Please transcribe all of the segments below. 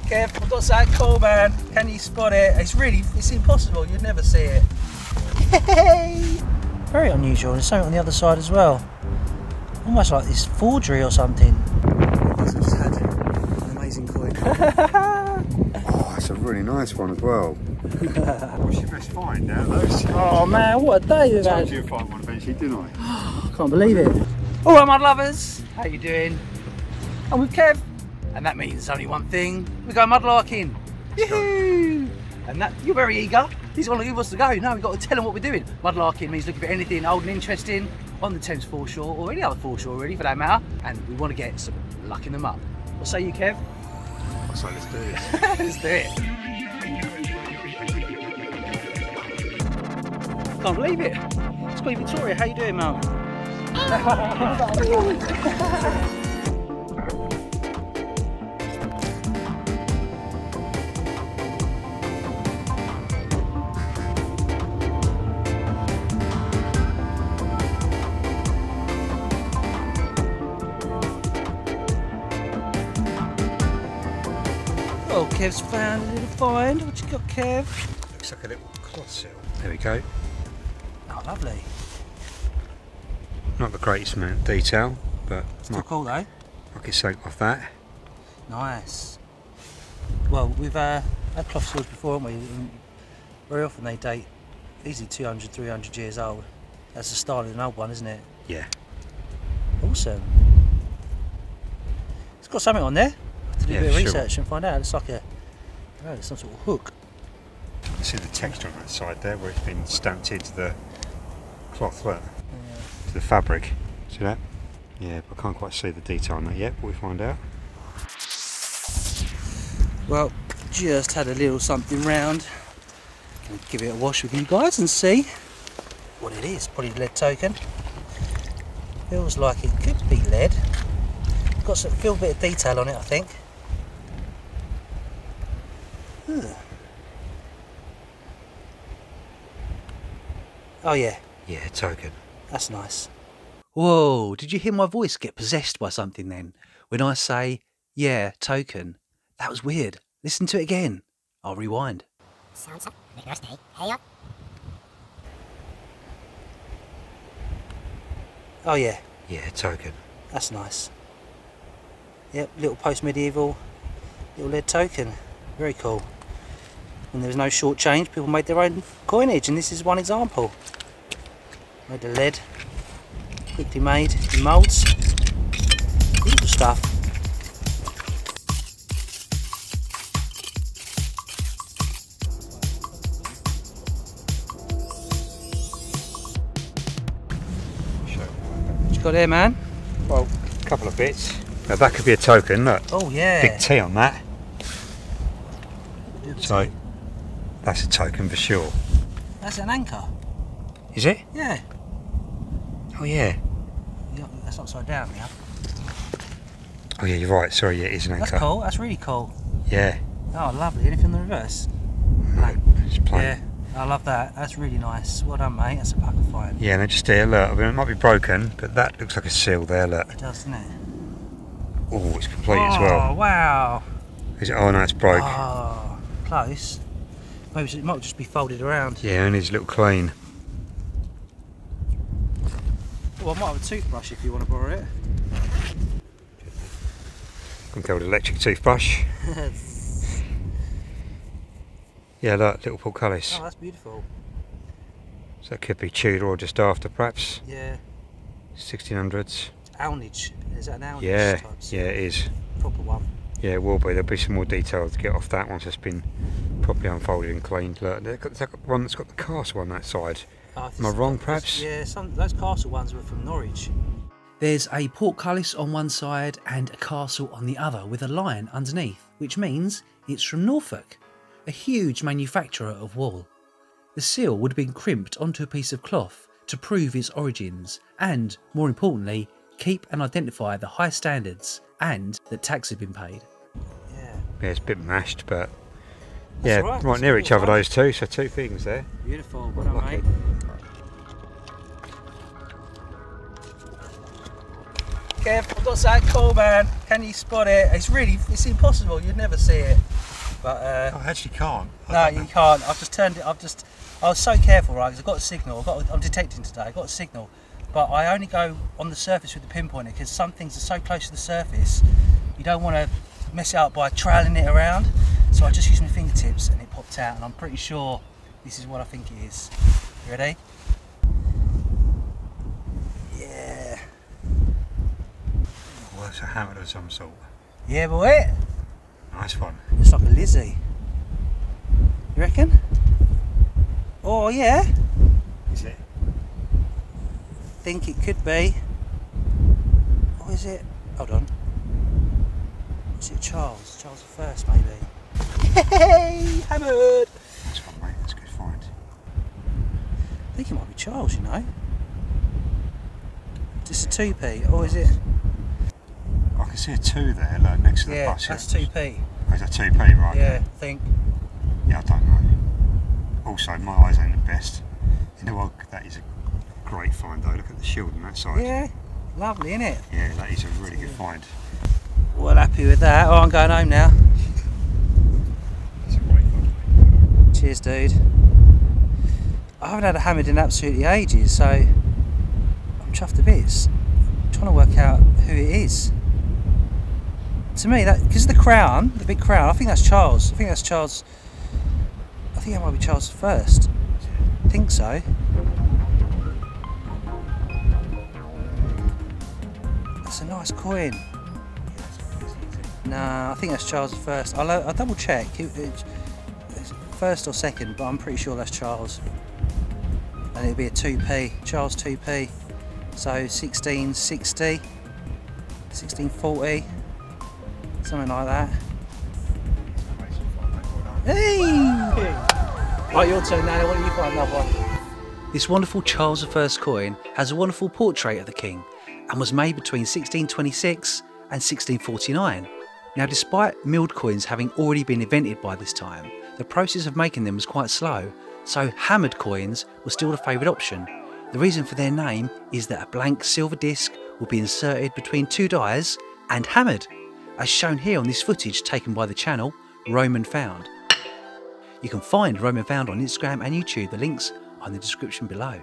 Kev, I've got something cool, man. Can you spot it? It's impossible. You'd never see it. Hey! Very unusual. There's something on the other side as well. Almost like this forgery or something. I just had an amazing coin. Oh, it's a really nice one as well. What's your best find now, those? Oh man, what a day we've had. I told you to find one eventually, didn't I? I can't believe it. Alright, mud lovers, how you doing? I'm with Kev, and that means only one thing. We go mudlarking. Yahoo! And that, you're very eager. He's one who wants to go. No, we've got to tell him what we're doing. Mudlarking means looking for anything old and interesting on the Thames foreshore, or any other foreshore really for that matter, and we want to get some luck in the mud. What say you, Kev? So let's do this. Let's do it. Can't believe it. It's Queen Victoria. How you doing, Mum? Oh, Kev's found a little find. What you got, Kev? Looks like a little cloth seal. There we go. Oh, lovely. Not the greatest amount of detail, but Still cool though. I can soak off that. Nice. Well, we've had cloth seals before, haven't we? And very often they date easily 200, 300 years old. That's the style of an old one, isn't it? Yeah. Awesome. It's got something on there. I have to do a bit of research and find out. It's like it's some sort of hook. You see the texture on that side there where it's been stamped into the cloth, look, to the fabric. See that? Yeah, but I can't quite see the detail on that yet, but we'll find out. Well, just had a little something round. Gonna give it a wash with you guys and see what it is. Probably lead token. Feels like it could be lead. Got some feel bit of detail on it, I think. Oh yeah. Yeah, token. That's nice. Whoa, did you hear my voice get possessed by something then? When I say, yeah, token. That was weird. Listen to it again. I'll rewind. Oh yeah. Yeah, token. That's nice. Yep, little post-medieval, little lead token. Very cool. When there was no short change, people made their own coinage, and this is one example. Made of lead, quickly made in moulds. Beautiful stuff. What you got there, man? Well, a couple of bits. Now that could be a token, look. Oh yeah. Big T on that. So, that's a token for sure. That's an anchor. Is it? Yeah. Oh yeah. That's upside down now. Oh yeah, you're right. Sorry, yeah, it is an anchor. That's cool. That's really cool. Yeah. Oh, lovely. Anything on the reverse? No, it's plain. Yeah. I love that. That's really nice. Well done, mate. That's a pucker find. Yeah, and just here, look. I mean, it might be broken, but that looks like a seal there. Look. It does, doesn't it? Oh, it's complete as well. Oh wow. Is it? Oh no, it's broke. Oh, close. Maybe it might just be folded around. Yeah, and it's a little clean. Well, I might have a toothbrush if you want to borrow it. Can go with an electric toothbrush. Yeah, look, little portcullis. Oh, that's beautiful. So that could be Tudor or just after, perhaps. Yeah. 1600s. Ownage. Is that an ownage Yeah, type? yeah, it is. Proper one. Yeah, it will be. There'll be some more detail to get off that once it's been properly unfolded and cleaned. Look, they've got one that's got the castle on that side. Am I wrong, perhaps? Yeah, those castle ones were from Norwich. There's a portcullis on one side and a castle on the other with a lion underneath, which means it's from Norfolk, a huge manufacturer of wool. The seal would have been crimped onto a piece of cloth to prove its origins and, more importantly, keep and identify the high standards and that tax had been paid. Yeah, it's a bit mashed, but That's yeah, right, right near each other, right. those two, so two things there. Beautiful, well done, mate. Kev, I've got something cool, man. Can you spot it? It's impossible. You'd never see it. But I actually can't. No, you can't. I've just turned it. I was so careful, right? Because I've got a signal. I'm detecting today. I've got a signal, but I only go on the surface with the pinpointer because some things are so close to the surface. You don't want to mess it up by trailing it around. So I just used my fingertips and it popped out. And I'm pretty sure this is what I think it is. You ready? Yeah. Well, it's a hammer of some sort. Yeah, boy. Nice one. It's like a Lizzie. You reckon? Oh yeah. Is it? Think it could be. Or is it? Hold on. Is it Charles? Charles the First, maybe. Hey, hammered. That's one, mate. That's a good find. I think it might be Charles. You know. Just a 2p, or is it? I can see a 2 there, like next to the Yeah, bus. that's 2p. Oh, is that 2p, right? Yeah, I think. Yeah, I don't know. Also, my eyes ain't the best. You know what? That is a great find though. Look at the shield on that side. Yeah, lovely, isn't it? Yeah, that is a really good find. Well, happy with that. Oh, I'm going home now. That's a great find. Cheers, dude. I haven't had a hammered in absolutely ages, so I'm chuffed to bits. I'm trying to work out who it is. To me, that because of the crown, the big crown, I think that's Charles. I think that's Charles. I think that might be Charles First. I think so. That's a nice coin. Nah, I think that's Charles First. I'll double check. It's first or second, but I'm pretty sure that's Charles. And it'll be a 2p. Charles 2p. So 1660, 1640. Something like that. Hey! Right, your turn now. Why don't you find another one? This wonderful Charles I coin has a wonderful portrait of the king and was made between 1626 and 1649. Now, despite milled coins having already been invented by this time, the process of making them was quite slow, so hammered coins were still the favourite option. The reason for their name is that a blank silver disc will be inserted between two dies and hammered, as shown here on this footage taken by the channel Roman Found. You can find Roman Found on Instagram and YouTube, the links are in the description below.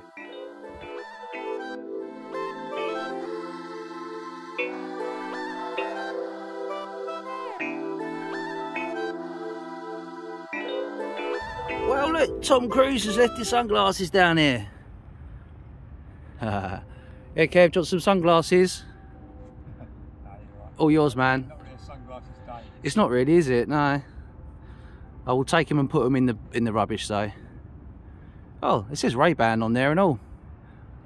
Well look, Tom Cruise has left his sunglasses down here. Yeah, Kev, got some sunglasses? All yours, man. It's not really, is it? No. I will take them and put them in the rubbish though. Oh, it says Ray-Ban on there and all.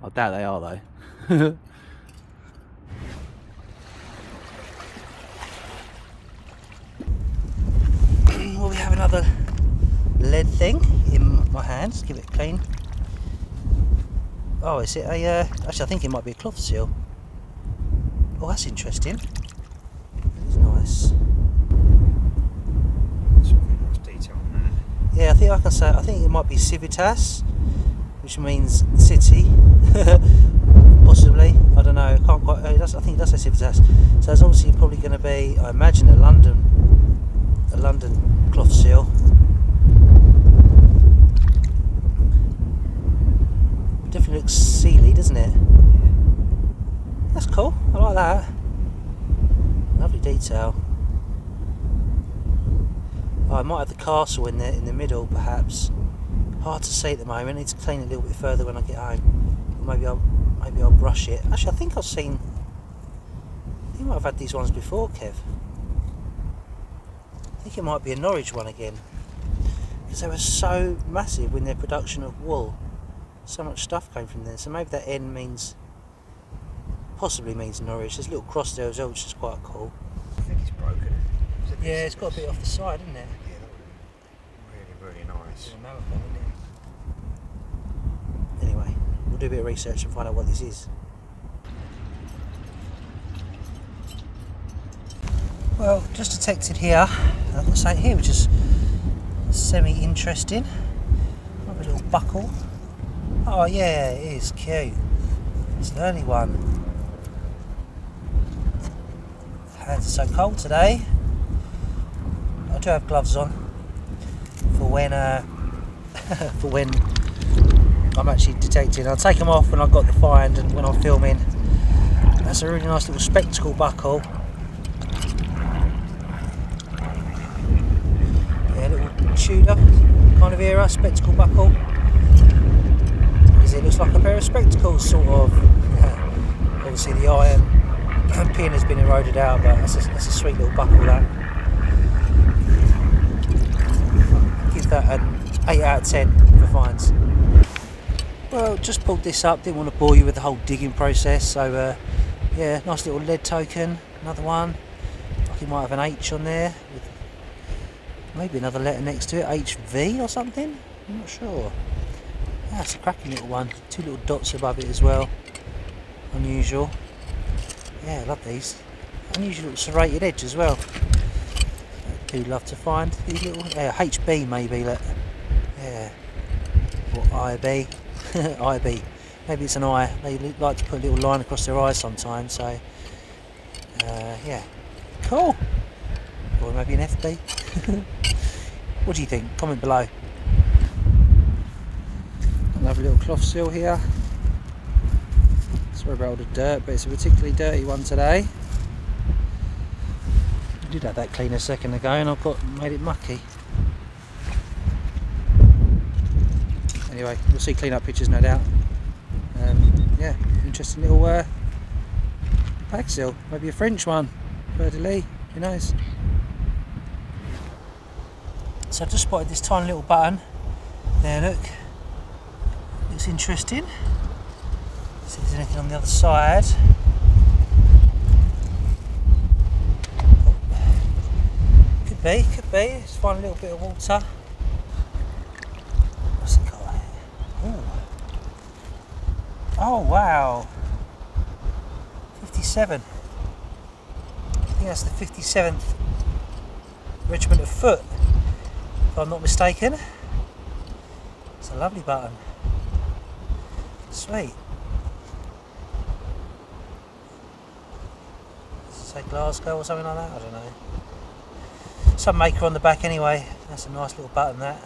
I doubt they are though. Well, we have another lead thing in my hands. Give it a clean. Oh, is it a? Actually, I think it might be a cloth seal. Oh, that's interesting. It's nice. Yeah, I think I can say. I think it might be Civitas, which means city, possibly. I don't know. I can't quite. I think it does say Civitas. So it's obviously probably going to be, I imagine, a London cloth seal. Definitely looks sealy, doesn't it? That's cool. I like that. Lovely detail. Oh, I might have the castle in the middle, perhaps. Hard to see at the moment. I need to clean it a little bit further when I get home. Maybe I'll brush it. Actually, I think I've seen. You might have had these ones before, Kev. I think it might be a Norwich one again, because they were so massive in their production of wool. So much stuff came from there. So maybe that N possibly means Norwich. There's a little cross there as well, which is quite cool. I think it's broken. Yeah, it's got a bit off the side, isn't it? Yeah, really nice. Marathon, isn't it? Anyway, we'll do a bit of research and find out what this is. Well, just detected here, I've got something here which is semi-interesting. A little buckle. Oh yeah, it is cute. It's the only one. Hands are so cold today. I do have gloves on for when for when I'm actually detecting. I'll take them off when I've got the find and when I'm filming. That's a really nice little spectacle buckle. Yeah, little Tudor kind of era spectacle buckle. Because it looks like a pair of spectacles, sort of. Obviously the iron pin has been eroded out, but that's a sweet little buckle. That. Give that an 8 out of 10 for finds. Well, just pulled this up, didn't want to bore you with the whole digging process, so yeah, nice little lead token, another one. Like it might have an H on there, with maybe another letter next to it, HV or something, I'm not sure. Yeah, it's a cracking little one, 2 little dots above it as well, unusual. Yeah, I love these. Unusual little serrated edge as well. I do love to find these little, HB maybe, look. Yeah, or IB. IB. Maybe it's an eye. They like to put a little line across their eyes sometimes, so yeah. Cool. Or maybe an FB. What do you think? Comment below. Another little cloth seal here. Sorry about all the dirt, but it's a particularly dirty one today. I did have that clean a second ago and I've made it mucky. Anyway, you'll see clean up pictures no doubt. Yeah, interesting little bag seal, maybe a French one, Fleur de Lis, who knows. So I've just spotted this tiny little button. There, look. Looks interesting. See if there's anything on the other side. Oh. Could be. Let's find a little bit of water. What's it got? Ooh. Oh wow, 57. I think that's the 57th Regiment of Foot, if I'm not mistaken. It's a lovely button. Sweet. Does it say Glasgow or something like that? I don't know. Some maker on the back anyway. That's a nice little button, that.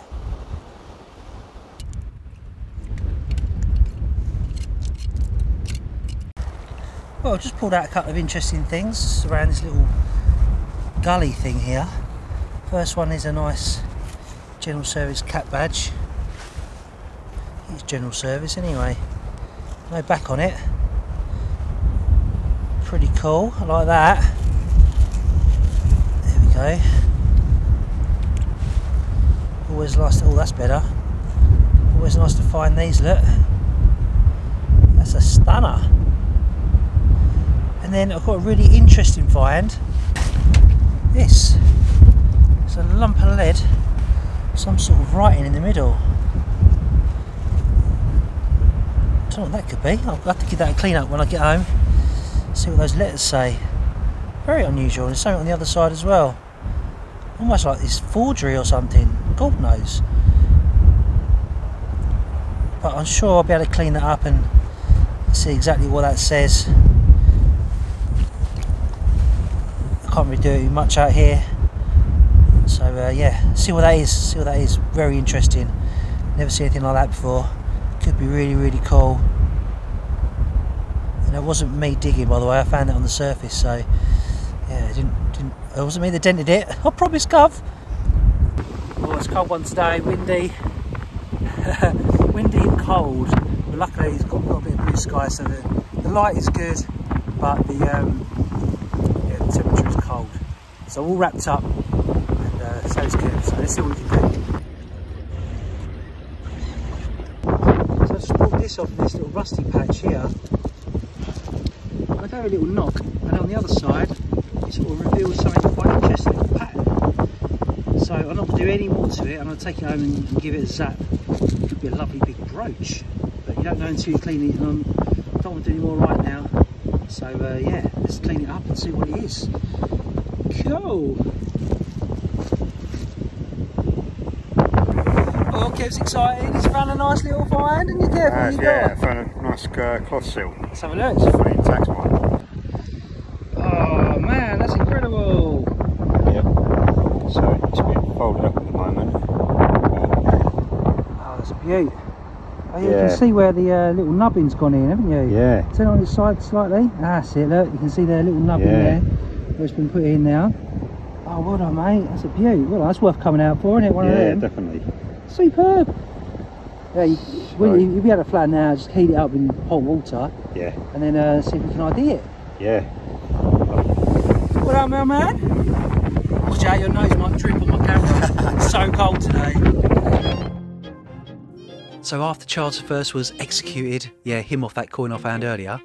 Well, I've just pulled out a couple of interesting things around this little gully thing here. First one is a nice General Service cap badge. It's General Service anyway. No back on it. Pretty cool, I like that. There we go. Always nice to, oh that's better. Always nice to find these, look. That's a stunner. And then I've got a really interesting find. This. It's a lump of lead, some sort of writing in the middle. I don't know what that could be. I'll have to give that a clean up when I get home. See what those letters say. Very unusual. There's something on the other side as well. Almost like this forgery or something. God knows. But I'm sure I'll be able to clean that up and see exactly what that says. Can't really do much out here, so yeah, see what that is. Very interesting. Never seen anything like that before. Could be really cool. And it wasn't me digging, by the way. I found it on the surface, so yeah, it wasn't me that dented it. I promise, Gov. Oh, it's a cold one today. Windy, windy and cold. But luckily, it's got a bit of blue sky, so the light is good, but the temperature is cold. So all wrapped up, and so is Kev. So let's see what we can do. So I just pulled this off this little rusty patch here. I gave a little knock, and on the other side, it sort of reveals something quite interesting, a pattern. So I'm not going to do any more to it. I'm going to take it home and give it a zap. It could be a lovely big brooch, but you don't know until you clean it. And I don't want to do any more right now. So yeah, let's clean it up and see what it is. Cool. Oh, Kev's excited. He's found a nice little find, and you Kev, what you yeah, got? I found a nice cloth seal. Let's have a look. It's a fully intact one. Oh man, that's incredible. folded up at the moment. Oh, that's a beaut. Oh, yeah, you can see where the little nubbin's gone in, haven't you? Yeah. Turn on its side slightly. That's it, look. You can see the little nubbin there, where it's been put in now. Oh, well done, mate. That's a beaut. Well, that's worth coming out for, isn't it? One of them. Yeah, definitely. Superb. Yeah, you'll be able to flatten out, just heat it up in hot water. Yeah. And then see if we can ID it. Yeah. What up, man? Watch out, your nose might drip on my camera. It's so cold today. So after Charles I was executed, him off that coin I found earlier,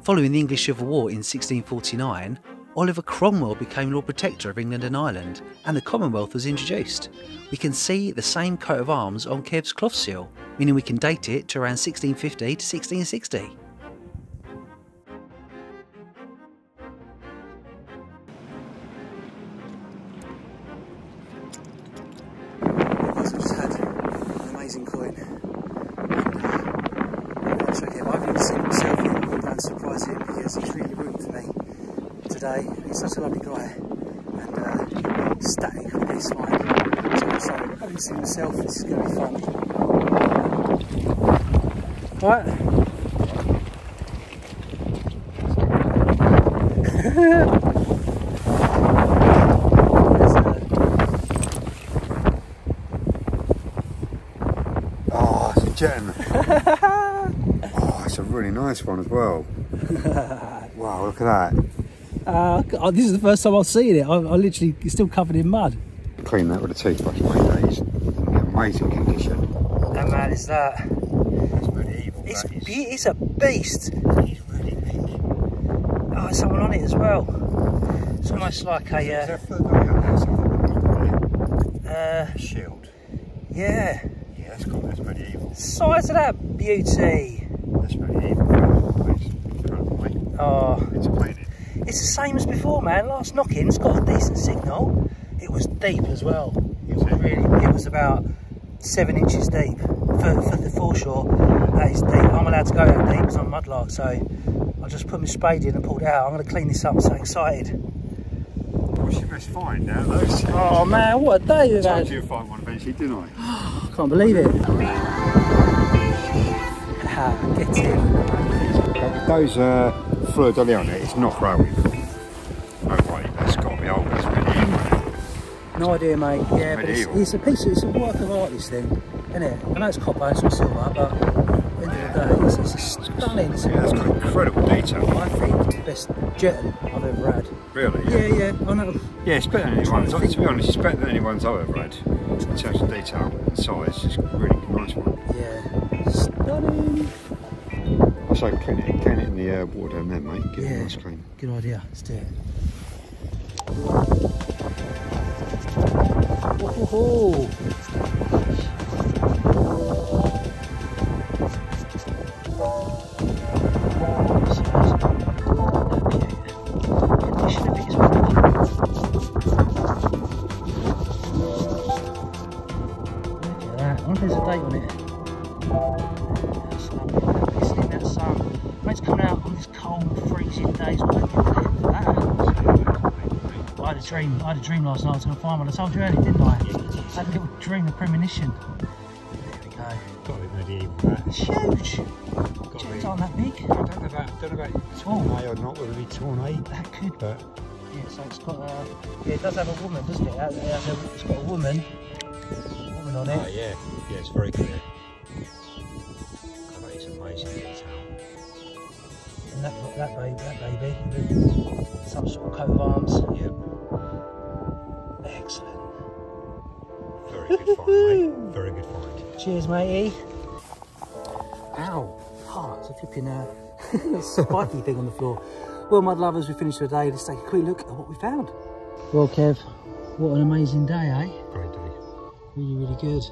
following the English Civil War in 1649, Oliver Cromwell became Lord Protector of England and Ireland, and the Commonwealth was introduced. We can see the same coat of arms on Kev's cloth seal, meaning we can date it to around 1650 to 1660. I've just had an amazing coin. I've even seen myself here. I'm going to surprise him because he's really rooting for me today. He's such a lovely guy and static with his mind. So I haven't seen himself. This is going to be fun. Right. Oh, it's a gem. Oh, it's a really nice one as well. Wow, look at that. This is the first time I've seen it. I literally, it's still covered in mud. Clean that with a toothbrush, mate. That is in amazing condition. How mad is that? That's medieval. It's a beast. It's really big. Oh, there's someone on it as well. It's almost like a shield. Yeah. Yeah, that's cool. That's medieval. Size of that beauty. That's medieval. Oh, it's a painting. It's the same as before, man. Last knocking's got a decent signal. It was deep as well. It was about 7 inches deep for the foreshore. That is deep. I'm allowed to go that deep because I'm a mudlark, so I just put my spade in and pulled it out. I'm going to clean this up. I'm so excited. What's your best find now, those? Oh man, what a day we've had. I told you to find one eventually, didn't I? I can't believe it. Get in. Those fleur de lis on it, it's not growing. No way, that's got to be old. It's medieval. No idea, mate. Yeah, but it's a piece. It's a work of art, this thing, isn't it? I know it's copper, it's not silver, but at the end of the day, it's stunning. It's got incredible detail. I think it's the best jetton I've ever had. Really? Yeah. I know. Yeah, it's better than anyone's. To be honest, it's better than anyone's I've ever had. In terms of detail and size, it's a really nice one. Yeah, stunning. So clean it in the water down there, mate. Get it nice clean. Good idea. Let's do it. Oh. I wonder if there's a date on it. That's lovely. It's in that sun. It's coming out on this cold, freezing days. What for that? I had a dream last night I was going to find one. I told you earlier, didn't I? I had a little dream, a premonition. There we go. Got to be medieval, that. It's huge. It's not that big. I don't know about Tournai or not, whether it be Tournai. That could. But yeah, so it's got a. Yeah, it does have a woman, doesn't it? It's got a woman on it. Oh, yeah, it's very clear. That is amazing detail. And that baby, some sort of coat of arms. Yep. Excellent. Very good find, mate. Very good find. Cheers, matey. Ow. Oh, it's a flipping spiky thing on the floor. Well, mud lovers, we finished for the day. Let's take a quick look at what we found. Well, Kev, what an amazing day, eh? Great day. Really, really good.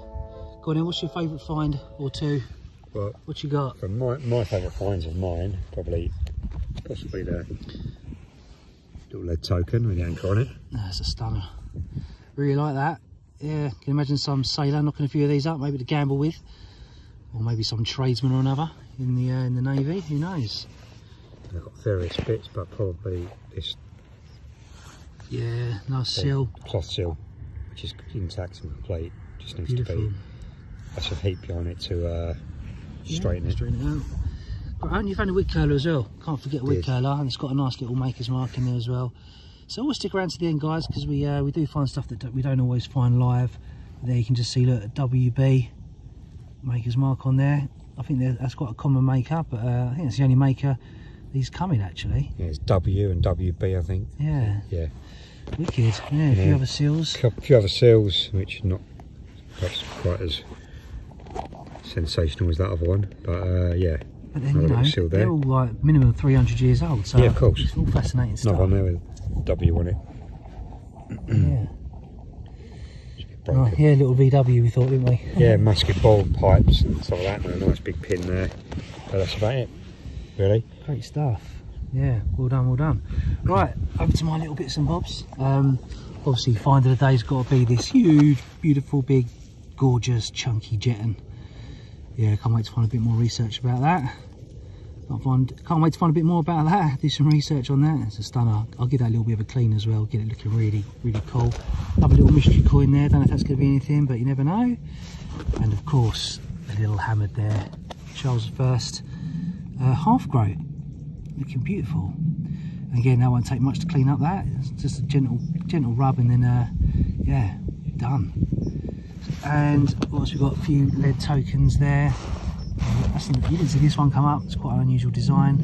Go on then, what's your favourite find or two? Well, what you got? From my favourite finds of mine, possibly the little lead token with the anchor on it. That's a stunner. Really like that. Yeah, can you imagine some sailor knocking a few of these up, maybe to gamble with, or maybe some tradesman or another in the navy. Who knows? They've got various bits, but probably this. Yeah, nice seal. Cloth seal. which is intact and complete. Just needs Beautiful. to be some heat behind it to straighten it out. Right, and you found a wig curler as well. Can't forget a wig curler, and it's got a nice little maker's mark in there as well. So always stick around to the end, guys, because we do find stuff that we don't always find live. There you can just see, look, WB maker's mark on there. I think that's quite a common maker, but I think it's the only maker these come in, actually. Yeah, it's W and WB, I think. Yeah. Yeah. Wicked. Yeah, a few other seals. A few other seals, which are not perhaps quite as sensational as that other one, but yeah. But then, you know, they're all like minimum 300 years old, so yeah, of course. It's all fascinating stuff. Another one there with W on it. Yeah. Oh, yeah, little VW we thought, didn't we? Yeah, musket ball pipes and stuff like that, and a nice big pin there. But that's about it, really. Great stuff. Yeah, well done, well done. Right, over to my little bits and bobs. Obviously, find of the day's got to be this huge, beautiful, big, gorgeous, chunky Jetton. Yeah, can't wait to find a bit more research about that. Can't wait to find a bit more about that, do some research on that. It's a stunner. I'll give that a little bit of a clean as well, get it looking really, really cool. Another little mystery coin there, don't know if that's going to be anything, but you never know. And of course, a little hammered there, Charles I half grow, looking beautiful. And again, that won't take much to clean up that. It's just a gentle rub, and then yeah, done. And of course, we've got a few lead tokens there. You didn't see this one come up, it's quite an unusual design.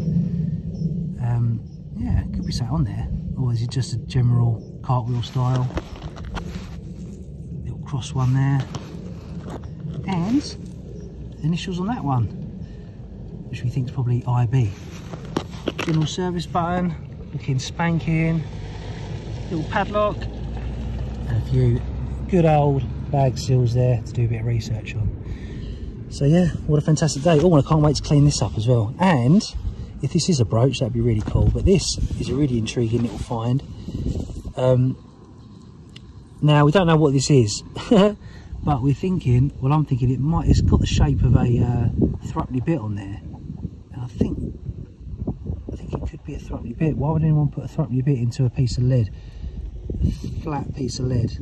Yeah, could be something on there, or is it just a general cartwheel style? Little cross one there, and initials on that one, which we think is probably IB. General service button, looking spanking, little padlock, and a few good old bag seals there to do a bit of research on. So yeah, what a fantastic day. Oh, and I can't wait to clean this up as well. And if this is a brooch, that'd be really cool. But this is a really intriguing little find. Now, we don't know what this is, but we're thinking, well, I'm thinking it's got the shape of a threepenny bit on there. And I think it could be a threepenny bit. Why would anyone put a threepenny bit into a piece of lead? A flat piece of lead.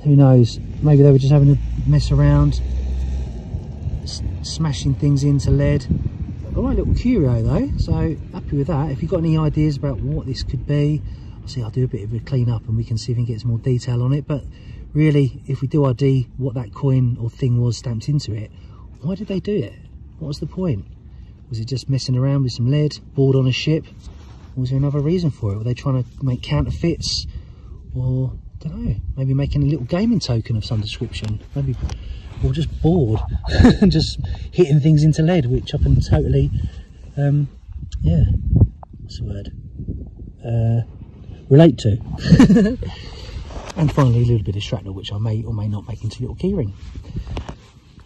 Who knows? Maybe they were just having a mess around, smashing things into lead. A right little curio though, so happy with that. If you've got any ideas about what this could be, I'll do a bit of a clean up and we can see if we can get some more detail on it. But really, if we do ID what that coin or thing was stamped into it, why did they do it? What was the point? Was it just messing around with some lead, bored on a ship? Or was there another reason for it? Were they trying to make counterfeits? Or, I don't know, maybe making a little gaming token of some description? Maybe, or just bored and just hitting things into lead, which I can totally, yeah, what's the word? Relate to. And finally, a little bit of shrapnel, which I may or may not make into a little keyring.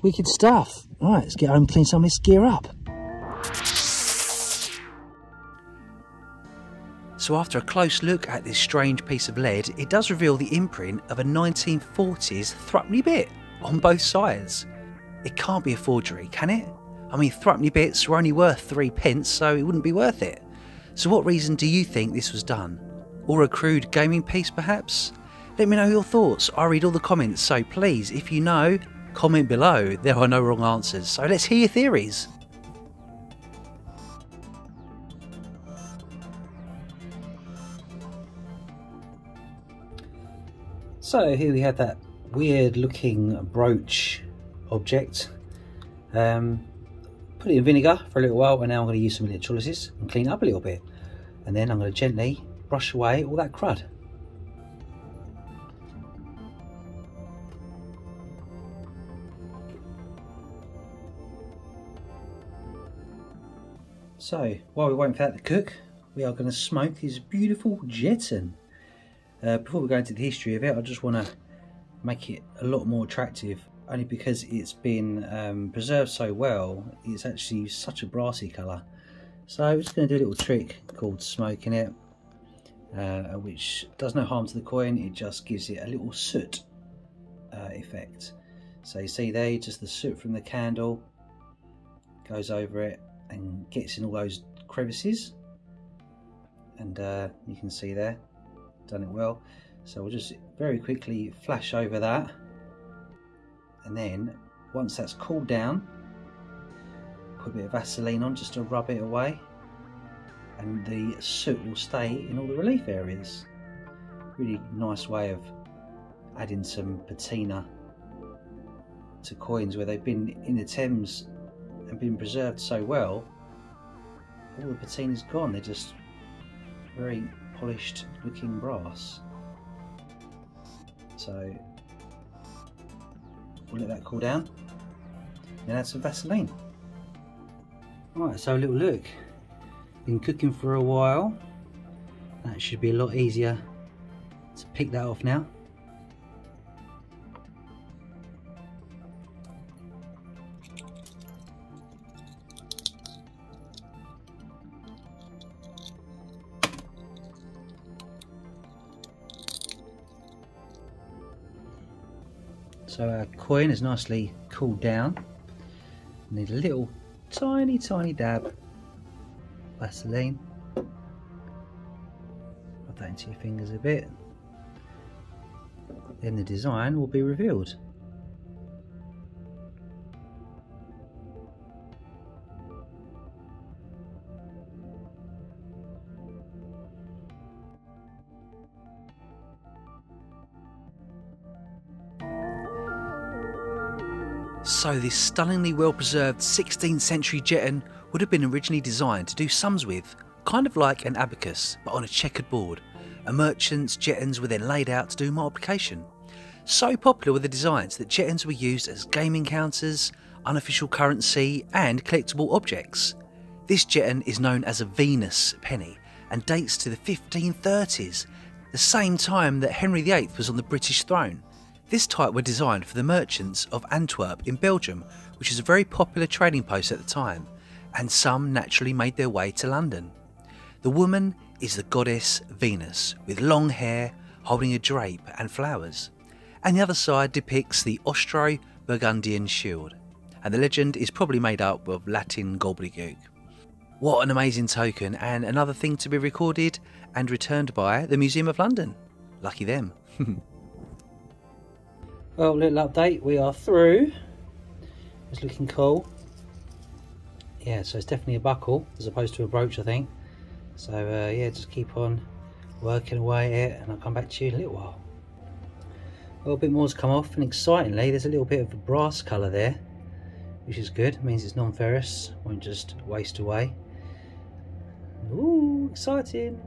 Wicked stuff. All right, let's get home and clean some of this gear up. So after a close look at this strange piece of lead, it does reveal the imprint of a 1940s threepenny bit on both sides. It can't be a forgery, can it? I mean, threepenny bits are only worth 3p, so it wouldn't be worth it. So what reason do you think this was done? Or a crude gaming piece perhaps? Let me know your thoughts. I read all the comments, so please, if you know, comment below. There are no wrong answers, so let's hear your theories. So here we have that weird looking brooch object. Put it in vinegar for a little while, and now I'm going to use some electrolysis and clean it up a little bit. And then I'm going to gently brush away all that crud. So while we're waiting for that to cook, we are going to smoke this beautiful Jetton. Before we go into the history of it, I just want to make it a lot more attractive, only because it's been preserved so well. It's actually such a brassy colour. So we're just going to do a little trick called smoking it, which does no harm to the coin. It just gives it a little soot effect. So you see there, just the soot from the candle goes over it and gets in all those crevices, and you can see there, done it well. So we'll just very quickly flash over that, and then once that's cooled down, put a bit of Vaseline on just to rub it away, and the soot will stay in all the relief areas. Really nice way of adding some patina to coins where they've been in the Thames and been preserved so well. All the patina's gone, they're just very polished looking brass. So we'll let that cool down, then add some Vaseline. Right, so a little look. Been cooking for a while. That should be a lot easier to pick that off now. So our coin is nicely cooled down. Need a little tiny dab Vaseline. Rub that into your fingers a bit. Then the design will be revealed. So this stunningly well preserved 16th century jeton would have been originally designed to do sums with, kind of like an abacus but on a checkered board. A merchant's jetons were then laid out to do multiplication. So popular were the designs that jetons were used as gaming counters, unofficial currency and collectible objects. This jeton is known as a Venus penny and dates to the 1530s, the same time that Henry VIII was on the British throne. This type were designed for the merchants of Antwerp in Belgium, which is a very popular trading post at the time, and some naturally made their way to London. The woman is the goddess Venus, with long hair, holding a drape and flowers, and the other side depicts the Austro-Burgundian shield, and the legend is probably made up of Latin gobbledygook. What an amazing token, and another thing to be recorded and returned by the Museum of London. Lucky them. Well, little update, we are through. It's looking cool. Yeah, so it's definitely a buckle as opposed to a brooch, I think. So yeah, just keep on working away at it and I'll come back to you in a little while. Well, a bit more's come off, and excitingly there's a little bit of a brass colour there, which is good. It means it's non-ferrous, won't just waste away. Ooh, exciting!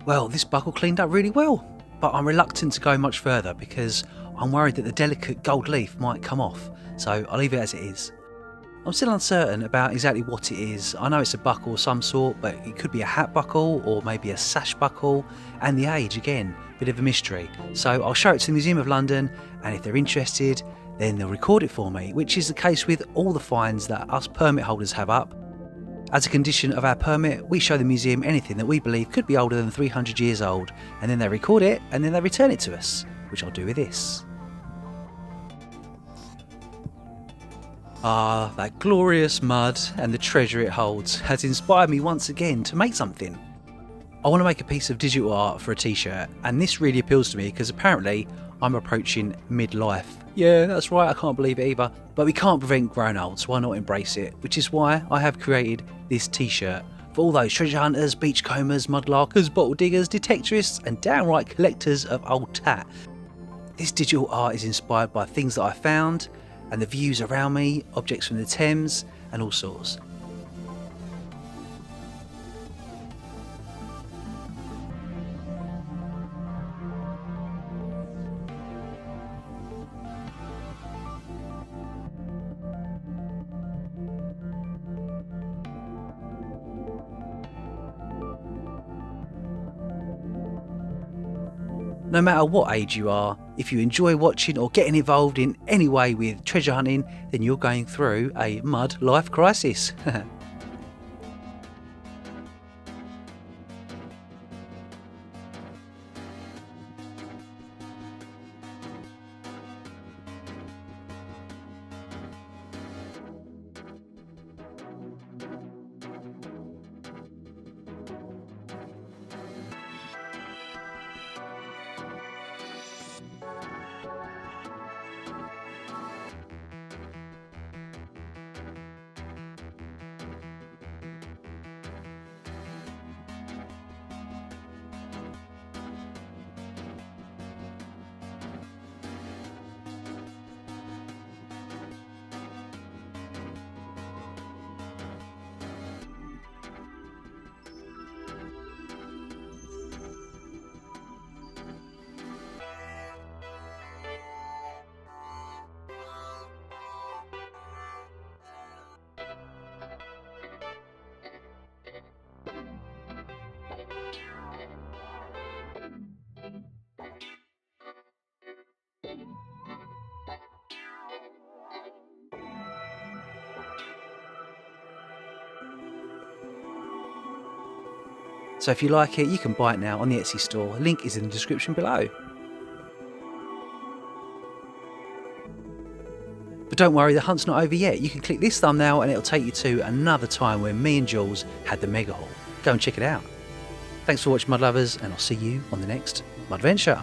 Well, this buckle cleaned up really well, but I'm reluctant to go much further because I'm worried that the delicate gold leaf might come off, so I'll leave it as it is. I'm still uncertain about exactly what it is. I know it's a buckle of some sort, but it could be a hat buckle or maybe a sash buckle, and the age again, bit of a mystery. So I'll show it to the Museum of London, and if they're interested, then they'll record it for me, which is the case with all the finds that us permit holders have up. As a condition of our permit, we show the museum anything that we believe could be older than 300 years old, and then they record it and then they return it to us, which I'll do with this. Ah, that glorious mud and the treasure it holds has inspired me once again to make something. I want to make a piece of digital art for a t-shirt, and this really appeals to me because apparently I'm approaching midlife. Yeah, that's right, I can't believe it either. But we can't prevent growing old, so why not embrace it? Which is why I have created this t-shirt for all those treasure hunters, beachcombers, mudlarkers, bottle diggers, detectorists and downright collectors of old tat. This digital art is inspired by things that I found and the views around me, objects from the Thames and all sorts. No matter what age you are, if you enjoy watching or getting involved in any way with treasure hunting, then you're going through a mud life crisis. So if you like it, you can buy it now on the Etsy store. Link is in the description below. But don't worry, the hunt's not over yet. You can click this thumbnail and it'll take you to another time when me and Jules had the mega haul. Go and check it out. Thanks for watching, Mud Lovers, and I'll see you on the next Mudventure.